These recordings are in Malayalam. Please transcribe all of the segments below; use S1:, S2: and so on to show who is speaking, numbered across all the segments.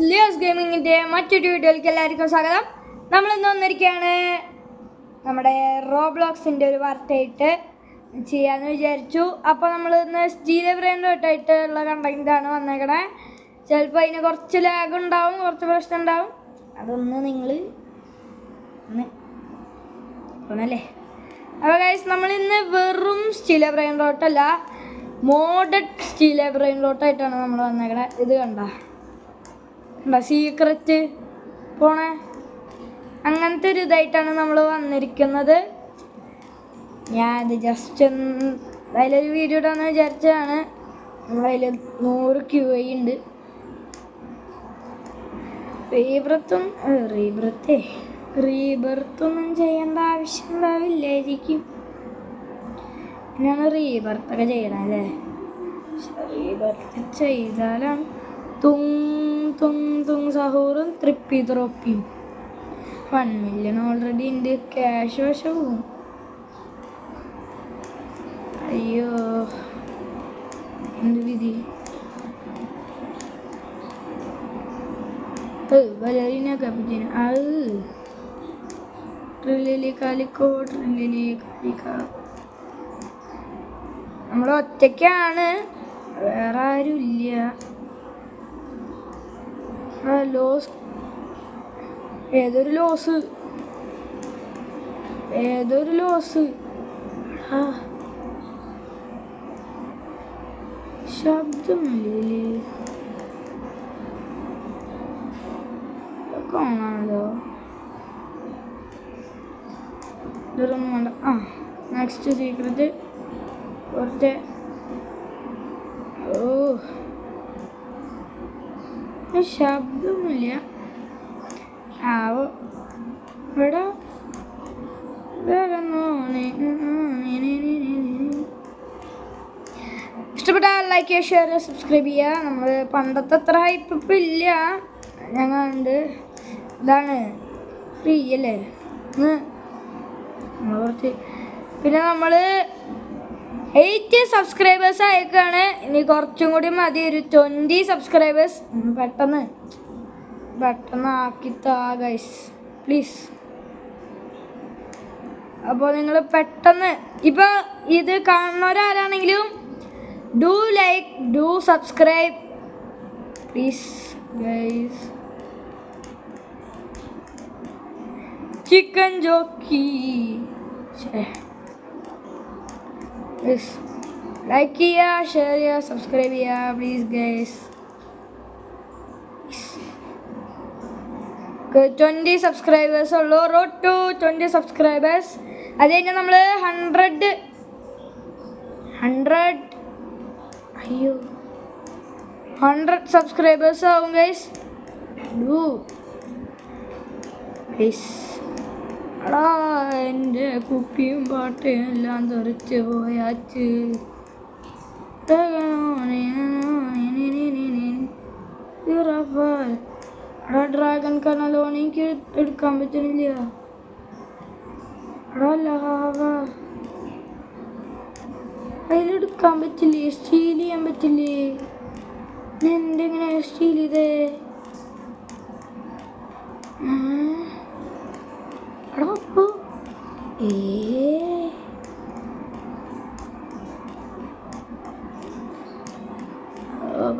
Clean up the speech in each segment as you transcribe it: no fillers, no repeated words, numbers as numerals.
S1: ലിയോസ് ഗെയിമിങ്ങിൻ്റെ മറ്റൊരു വീഡിയോയിലേക്ക് എല്ലാവർക്കും സ്വാഗതം. നമ്മളിന്ന് വന്നിരിക്കുകയാണ് നമ്മുടെ റോബ്ലോക്സിൻ്റെ ഒരു വാർത്തയായിട്ട് ചെയ്യാമെന്ന് വിചാരിച്ചു. അപ്പോൾ നമ്മൾ ഇന്ന് സ്റ്റീൽ ബ്രാൻഡായിട്ടുള്ള കണ്ടൻറ്റാണ് വന്നേക്കണേ. ചിലപ്പോൾ അതിന് കുറച്ച് ലാഗ് ഉണ്ടാവും, കുറച്ച് പ്രശ്നം ഉണ്ടാവും. അതൊന്ന് നിങ്ങൾ ഒന്നല്ലേ. അപ്പോൾ ഗൈസ്, നമ്മളിന്ന് വെറും സ്റ്റീൽ ബ്രാൻഡോട്ടല്ല, മോഡഡ് സ്റ്റീൽ ബ്രാൻഡോട്ടായിട്ടാണ് നമ്മൾ വന്നേക്കണേ. ഇത് കണ്ട സീക്രറ്റ് പോണേ അങ്ങനത്തെ ഒരു ഇതായിട്ടാണ് നമ്മൾ വന്നിരിക്കുന്നത്. ഞാൻ ഇത് ജസ്റ്റ് അതിലൊരു വീഡിയോ ഇടാന്ന് വിചാരിച്ചതാണ്. അതിൽ 100 QA ഉണ്ട്. റീബർത്തൊന്നും ചെയ്യേണ്ട ആവശ്യം ഉണ്ടാവില്ലായിരിക്കും. പിന്നെയാണ് റീബർത്തൊക്കെ ചെയ്യണം അല്ലേ. റീബർത്ത് ചെയ്താലാണ് സഹൂറും ത്രിപ്പിയും 1 million ഓൾറെഡി ഉണ്ട്. ക്യാഷ് പക്ഷെ പോവും. അയ്യോ എന്ത് വിധി. ബലീന കപ്പിച്ചിന് അത് ട്രില്ലിലി കാലിക്കോ. നമ്മൾ ഒറ്റയ്ക്കാണ്, വേറെ ആരും ഇല്ല. ഏതൊരു ലോസ് ശബ്ദമില്ലേ കാണാമല്ലോ. ഇതൊന്നും വേണ്ട. നെക്സ്റ്റ് സീക്രറ്റ് കുറച്ച് ശബ്ദമില്ല. ഇവിടെ ഇഷ്ടപ്പെട്ടാൽ ലൈക്ക് ചെയ്യുക, ഷെയർ ചെയ്യുക, സബ്സ്ക്രൈബ് ചെയ്യുക. നമ്മൾ പണ്ടത്തെ അത്ര ഹൈപ്പ് ഇല്ല. ഞങ്ങളുണ്ട്. ഇതാണ് ഫ്രീ അല്ലേ കുറച്ച്. പിന്നെ നമ്മൾ 8 സബ്സ്ക്രൈബേഴ്സ് ആയേക്കാണ്. ഇനി കുറച്ചും കൂടി മതി, ഒരു 20 സബ്സ്ക്രൈബേഴ്സ്. പെട്ടെന്ന് ആക്കിത്താ ഗൈസ് പ്ലീസ്. അപ്പോൾ നിങ്ങൾ പെട്ടെന്ന് ഇപ്പോൾ ഇത് കാണുന്നവരാരാണെങ്കിലും do like, do subscribe please guys. Chicken jockey like ചെയ്യുക, ഷെയർ ചെയ്യുക, സബ്സ്ക്രൈബ് ചെയ്യുക പ്ലീസ് ഗൈസ്. 20 സബ്സ്ക്രൈബേഴ്സ് ഉള്ളൂ. Road to 20 subscribers. അത് കഴിഞ്ഞാൽ നമ്മൾ 100 സബ്സ്ക്രൈബേഴ്സ് ആവും ഗൈസ്. Do please. എടാ എൻ്റെ കുപ്പിയും പാട്ടയും എല്ലാം തെറിച്ച് പോയാച്ച്. എടാ ഡ്രാഗൺ കനലോൺ എനിക്ക് എടുക്കാൻ പറ്റുന്നില്ല. എടാ ലാവ അതിലെടുക്കാൻ പറ്റില്ലേ, സ്റ്റീൽ ചെയ്യാൻ പറ്റില്ലേ? എന്തെങ്ങനെ സ്റ്റീൽ ചെയ്തേ? എടാ അപ്പോ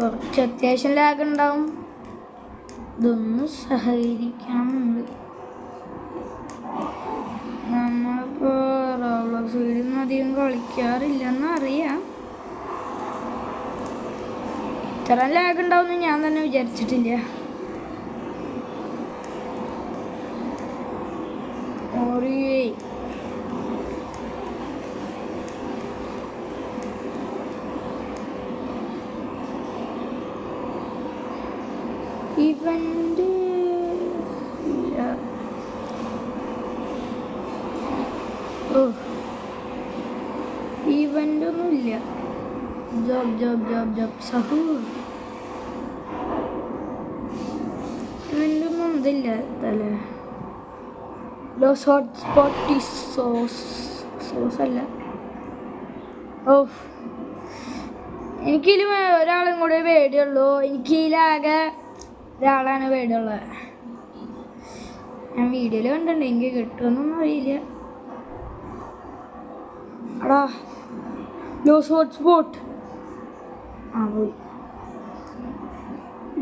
S1: കുറച്ച് അത്യാവശ്യം ലാഗ് ഉണ്ടാവും. ഇതൊന്ന് സഹകരിക്കണം. നമ്മളിപ്പോൾ റോബ്ലോക്സ് വീടൊന്നും അധികം കളിക്കാറില്ലെന്നറിയാം. ഇത്ര ലാഗ് ഉണ്ടാവുമെന്ന് ഞാൻ തന്നെ വിചാരിച്ചിട്ടില്ല. ഇവന്റ് ഒന്നുമില്ല. ജോബ് സഹൂർ ഇവൻ്റൊന്നും ഇതില്ല അല്ലേ. ലോസ് ഹോട്ട് സ്പോട്ടി സോസ് അല്ല. എനിക്കിതിൽ ഒരാളും കൂടെ പേടിയുള്ളൂ. എനിക്കിതിലാകെ ഒരാളാണ് പേടിയുള്ളത്. ഞാൻ വീഡിയോയിൽ കണ്ടിട്ടുണ്ട്, എനിക്ക് കിട്ടുമെന്നൊന്നും അറിയില്ല. എടാ ലോസ് ഹോട്ട്സ്പോട്ട് പോയി.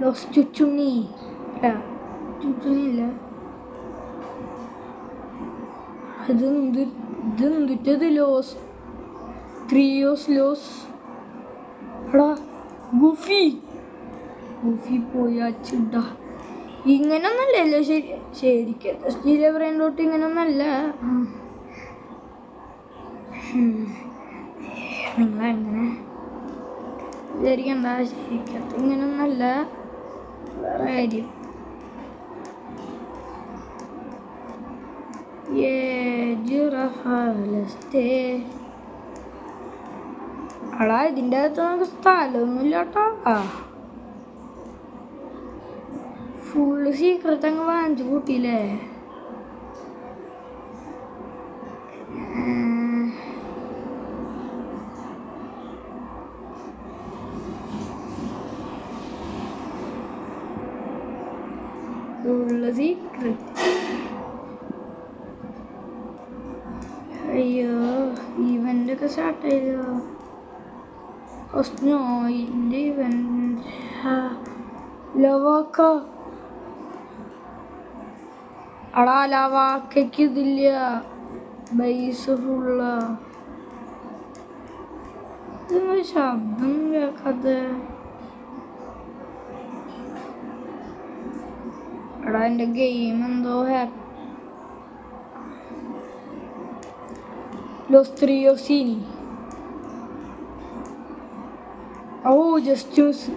S1: ലോസ് ചുച്ചുണ്ണി ചുച്ചുണ്ണിയില്ല, ഇതെന്തിട്ടത് ലോസ് ത്രീയോസ് ലോസ്. എടാ ഗുഫി പോയി അച്ചിട്ട. ഇങ്ങനൊന്നല്ലല്ലോ ശരിക്കും സ്റ്റീലെ ബ്രെയിനിലോട്ട് ഇങ്ങനൊന്നല്ല. നിങ്ങളെങ്ങനെ വിചാരിക്കണ്ട, ശരിക്കത്ത് ഇങ്ങനൊന്നല്ല, വേറെ കാര്യം. അടാ ഇതിൻ്റെ അകത്ത് നമുക്ക് സ്ഥലമൊന്നുമില്ല കേട്ടോ. ഫുള്ള് സീക്രട്ട് അങ്ങ് വാങ്ങിച്ചു കൂട്ടിയില്ലേ. Full secret. അയ്യോ ഇവന്റ് ഒക്കെ സ്റ്റാർട്ട് ചെയ്തോ. സ്നോയിൻ്റെ ഇവന്റ്. ലവാക്ക. അടാ ലവാക്കയ്ക്ക് ഇതില്ല, ബൈസ് ഫുള്ള. ഇതൊന്നും ശബ്ദം കേൾക്കാതെ. എടാ എൻ്റെ ഗെയിം എന്തോ ലോസ് ത്രിയോസിനി. Just choose.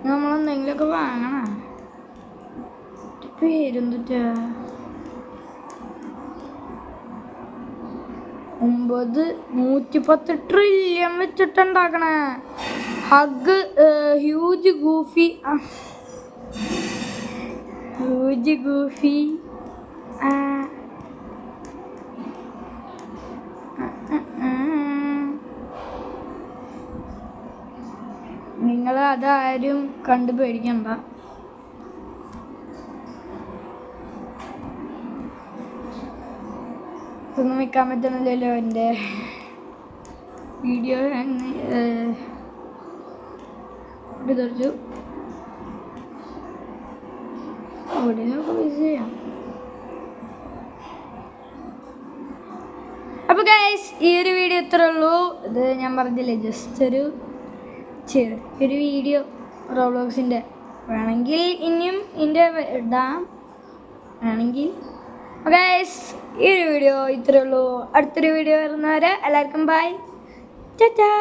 S1: നമ്മളെന്തെങ്കിലുമൊക്കെ വാങ്ങണ. പേരെന്തുട്ടാ? 110 ട്രില്യൺ വെച്ചിട്ടുണ്ടാക്കണേ. Hug huge Goofy. നിങ്ങൾ അതാരും കണ്ടു പേടിക്കണ്ട. ഇതൊന്നും വെക്കാൻ പറ്റണില്ലല്ലോ എൻ്റെ വീഡിയോ. തെറിച്ചു അവിടെ നമുക്ക് മിസ് ചെയ്യാം. അപ്പോൾ ഗൈസ് ഈ ഒരു വീഡിയോ ഇത്രേ ഉള്ളൂ. ഇത് ഞാൻ പറഞ്ഞില്ലേ, ജസ്റ്റ് ഒരു ചെറിയൊരു വീഡിയോ റോബ്ലോക്സിൻ്റെ. വേണമെങ്കിൽ ഇനിയും ഇതിൻ്റെ ഇടാം വേണമെങ്കിൽ. ഗൈസ് ഈ ഒരു വീഡിയോ ഇത്രേ ഉള്ളൂ. അടുത്തൊരു വീഡിയോ വരുന്നവരെ എല്ലാവർക്കും ബൈ, ടാറ്റാ.